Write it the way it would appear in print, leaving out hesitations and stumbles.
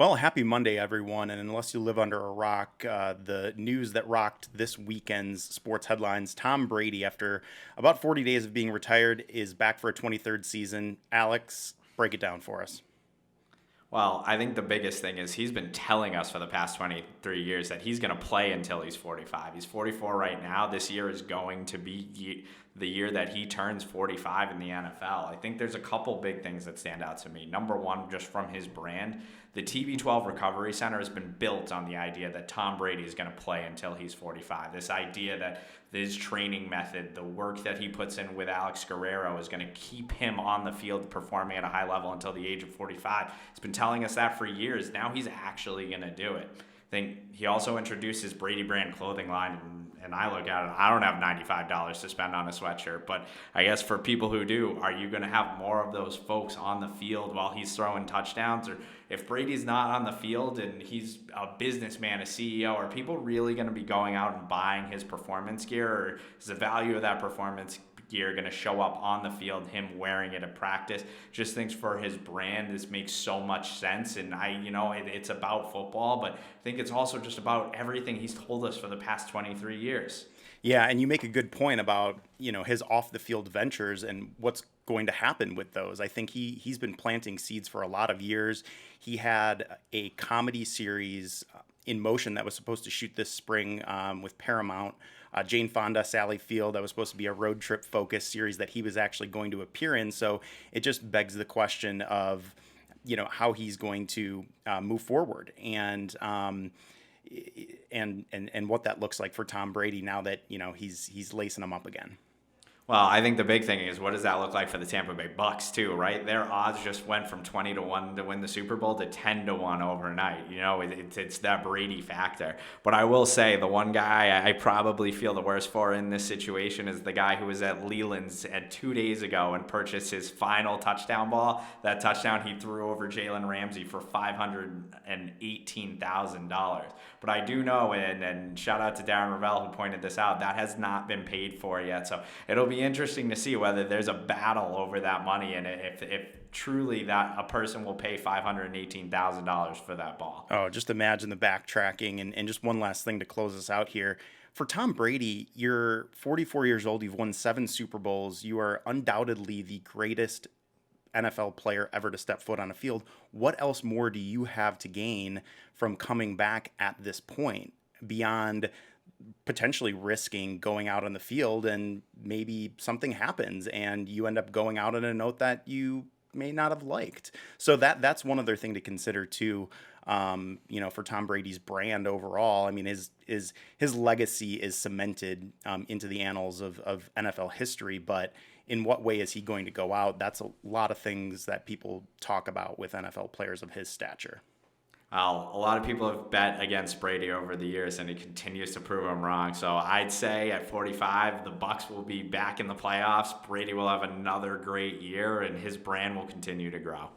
Well, happy Monday, everyone. And unless you live under a rock, the news that rocked this weekend's sports headlines: Tom Brady, after about 40 days of being retired, is back for a 23rd season. Alex, break it down for us. Well, I think the biggest thing is he's been telling us for the past 23 years that he's going to play until he's 45. He's 44 right now. This year is going to be the year that he turns 45 in the NFL. I think there's a couple big things that stand out to me. Number one, just from his brand, the TB12 Recovery Center has been built on the idea that Tom Brady is going to play until he's 45. This idea that his training method, the work that he puts in with Alex Guerrero is going to keep him on the field performing at a high level until the age of 45. He's been telling us that for years. Now he's actually going to do it. I think he also introduced his Brady brand clothing line, and I look at it, I don't have $95 to spend on a sweatshirt, but I guess for people who do, are you going to have more of those folks on the field while he's throwing touchdowns? Or if Brady's not on the field and he's a businessman, a CEO, are people really going to be going out and buying his performance gear, or is the value of that performance gear going to show up on the field, him wearing it at practice? Just thinks for his brand, this makes so much sense. And it's about football, but I think it's also just about everything he's told us for the past 23 years. Yeah, and you make a good point about, his off the field ventures and what's going to happen with those. I think he's been planting seeds for a lot of years. He had a comedy series in motion that was supposed to shoot this spring with Paramount. Jane Fonda, Sally Field, that was supposed to be a road trip focused series that he was actually going to appear in. So it just begs the question of, how he's going to move forward and what that looks like for Tom Brady now that, he's lacing them up again. Well, I think the big thing is, what does that look like for the Tampa Bay Bucks too, right? Their odds just went from 20-1 to win the Super Bowl to 10-1 overnight. It's that Brady factor. But I will say, the one guy I probably feel the worst for in this situation is the guy who was at Leland's 2 days ago and purchased his final touchdown ball. That touchdown he threw over Jalen Ramsey for $518,000. But I do know, and shout out to Darren Ravel who pointed this out, that has not been paid for yet. So it'll be interesting to see whether there's a battle over that money, and if truly that a person will pay $518,000 for that ball. Oh, just imagine the backtracking. And just one last thing to close us out here. For Tom Brady, you're 44 years old. You've won 7 Super Bowls. You are undoubtedly the greatest NFL player ever to step foot on a field. What else more do you have to gain from coming back at this point beyond potentially risking going out on the field and maybe something happens and you end up going out on a note that you may not have liked? So that's one other thing to consider too. For Tom Brady's brand overall, I mean, his legacy is cemented into the annals of NFL history, but in what way is he going to go out? That's a lot of things that people talk about with NFL players of his stature. Well, a lot of people have bet against Brady over the years, and he continues to prove them wrong. So I'd say at 45, the Bucs will be back in the playoffs. Brady will have another great year, and his brand will continue to grow.